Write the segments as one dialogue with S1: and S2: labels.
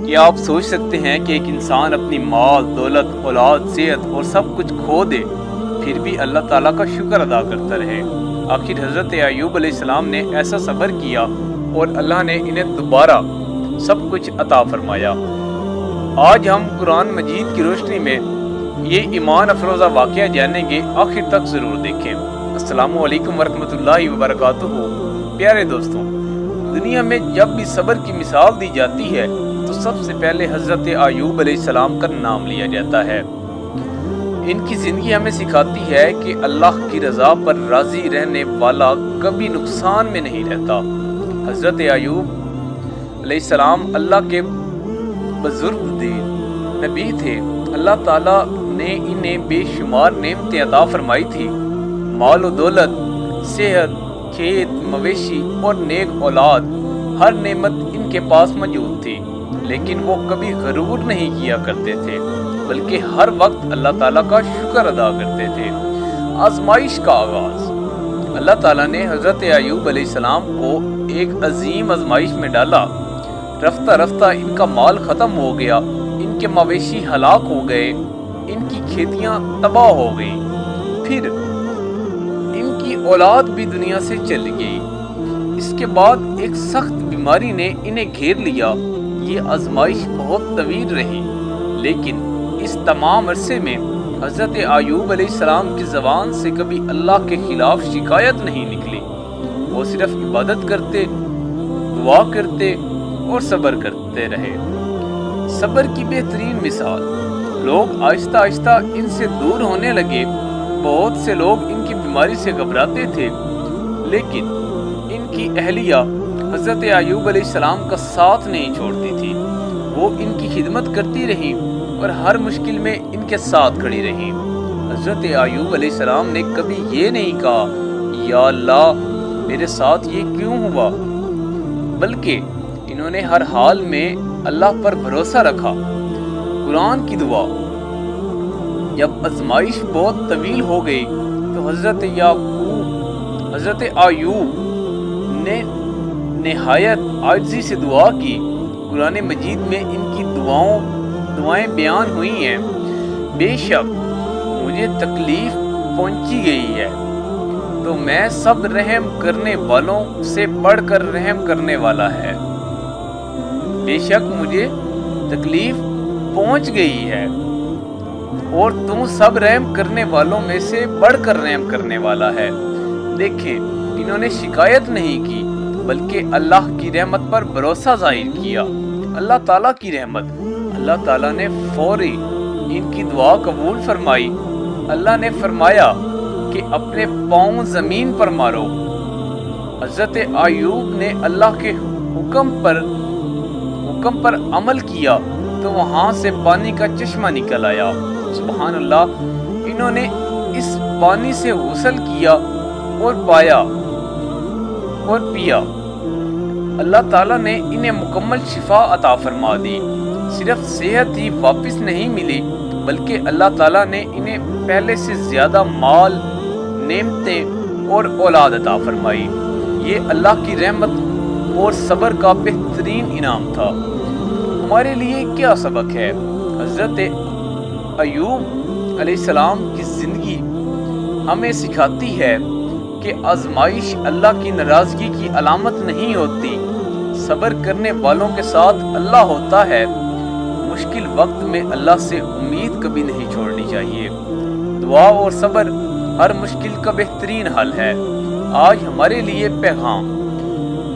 S1: کیا آپ سوچ سکتے ہیں کہ ایک انسان اپنی مال، دولت، اولاد، صحت اور سب کچھ کھو دے پھر بھی اللہ تعالیٰ کا شکر ادا کرتا رہے؟ آخر حضرت ایوب علیہ السلام نے ایسا صبر کیا اور اللہ نے انہیں دوبارہ سب کچھ عطا فرمایا۔ آج ہم قرآن مجید کی روشنی میں یہ ایمان افروزہ واقعہ جانیں گے، آخر تک ضرور دیکھیں۔ السلام علیکم ورحمۃ اللہ وبرکاتہ۔ پیارے دوستوں، دنیا میں جب بھی صبر کی مثال دی جاتی ہے تو سب سے پہلے حضرت ایوب علیہ السلام کا نام لیا جاتا ہے۔ ان کی زندگی ہمیں سکھاتی ہے کہ اللہ کی رضا پر راضی رہنے والا کبھی نقصان میں نہیں رہتا۔ حضرت ایوب علیہ السلام اللہ کے بزرگ نبی تھے۔ اللہ تعالیٰ نے انہیں بے شمار نعمتیں عطا فرمائی تھی، مال و دولت، صحت، کھیت، مویشی اور نیک اولاد، ہر نعمت ان کے پاس موجود تھی، لیکن وہ کبھی غرور نہیں کیا کرتے تھے بلکہ ہر وقت اللہ تعالیٰ کا شکر ادا کرتے تھے۔ آزمائش کا آغاز۔ اللہ تعالیٰ نے حضرت ایوب علیہ السلام کو ایک عظیم آزمائش میں ڈالا۔ رفتہ رفتہ ان کا مال ختم ہو گیا، ان کے مویشی ہلاک ہو گئے، ان کی کھیتیاں تباہ ہو گئیں، پھر ان کی اولاد بھی دنیا سے چلی گئی۔ اس کے بعد ایک سخت بیماری نے انہیں گھیر لیا۔ یہ آزمائش بہت طویل رہی، لیکن اس تمام عرصے میں حضرت ایوب علیہ السلام کی زبان سے کبھی اللہ کے خلاف شکایت نہیں نکلی۔ وہ صرف عبادت کرتے، دعا کرتے اور صبر کرتے رہے۔ صبر کی بہترین مثال۔ لوگ آہستہ آہستہ ان سے دور ہونے لگے۔ بہت سے لوگ ان کی بیماری سے گھبراتے تھے، لیکن ان کی اہلیہ حضرت ایوب علیہ السلام کا ساتھ نہیں چھوڑتی تھی۔ وہ ان کی خدمت کرتی رہی اور ہر مشکل میں ان کے ساتھ کھڑی رہی۔ حضرت ایوب علیہ السلام نے کبھی یہ نہیں کہا یا اللہ میرے ساتھ یہ کیوں ہوا، بلکہ انہوں نے ہر حال میں اللہ پر بھروسہ رکھا۔ قرآن کی دعا۔ جب آزمائش بہت طویل ہو گئی تو حضرت ایوب نے نہایت عاجزی سے دعا کی۔ قرآن مجید میں ان کی دعائیں بیان ہوئی ہیں۔ بے شک مجھے تکلیف پہنچی گئی ہے تو میں سب رحم کرنے والوں سے بڑھ کر رحم کرنے والا ہے۔ بے شک مجھے تکلیف پہنچ گئی ہے اور تم سب رحم کرنے والوں میں سے بڑھ کر رحم کرنے والا ہے۔ دیکھیں، انہوں نے شکایت نہیں کی بلکہ اللہ کی رحمت پر بھروسہ ظاہر کیا۔ اللہ تعالیٰ کی رحمت۔ اللہ تعالیٰ نے فوری ان کی دعا قبول فرمائی۔ اللہ نے فرمایا کہ اپنے پاؤں زمین پر مارو۔ حضرت ایوب نے اللہ کے حکم پر عمل کیا تو وہاں سے پانی کا چشمہ نکل آیا۔ سبحان اللہ۔ انہوں نے اس پانی سے غسل کیا اور پایا اور پیا۔ اللہ تعالیٰ نے انہیں مکمل شفا عطا فرما دی۔ صرف صحت ہی واپس نہیں ملی بلکہ اللہ تعالیٰ نے انہیں پہلے سے زیادہ مال، نعمتیں اور اولاد عطا فرمائی۔ یہ اللہ کی رحمت اور صبر کا بہترین انعام تھا۔ ہمارے لیے کیا سبق ہے؟ حضرت ایوب علیہ السلام کی زندگی ہمیں سکھاتی ہے کہ آزمائش اللہ کی ناراضگی کی علامت نہیں ہوتی۔ صبر کرنے والوں کے ساتھ اللہ ہوتا ہے۔ مشکل وقت میں اللہ سے امید کبھی نہیں چھوڑنی چاہیے۔ دعا اور صبر ہر مشکل کا بہترین حل ہے۔ آج ہمارے لیے پیغام۔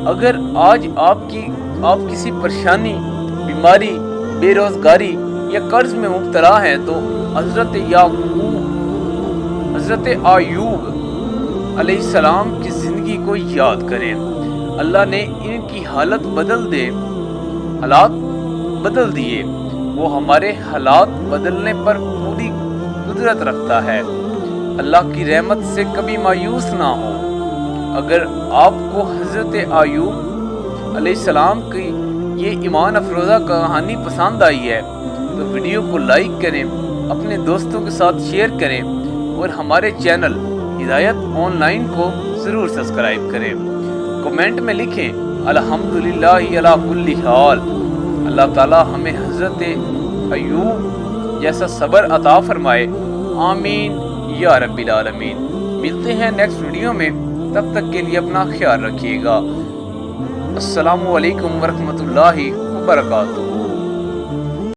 S1: اگر آج آپ کسی پریشانی، بیماری، بے روزگاری یا قرض میں مبتلا ہیں تو حضرت ایوب علیہ السلام کی زندگی کو یاد کریں۔ اللہ نے ان کی حالات بدل دیے۔ وہ ہمارے حالات بدلنے پر پوری قدرت رکھتا ہے۔ اللہ کی رحمت سے کبھی مایوس نہ ہو۔ اگر آپ کو حضرت ایوب علیہ السلام کی یہ ایمان افروزہ کہانی پسند آئی ہے تو ویڈیو کو لائک کریں، اپنے دوستوں کے ساتھ شیئر کریں اور ہمارے چینل ہدایت آن لائن کو ضرور سبسکرائب کریں۔ کمنٹ میں لکھیں الحمدللہ علی کل حال۔ اللہ تعالی ہمیں حضرت ایوب جیسا صبر عطا فرمائے، آمین یا رب العالمین۔ ملتے ہیں نیکسٹ ویڈیو میں، تب تک کے لیے اپنا خیال رکھیے گا۔ السلام علیکم ورحمۃ اللہ وبرکاتہ۔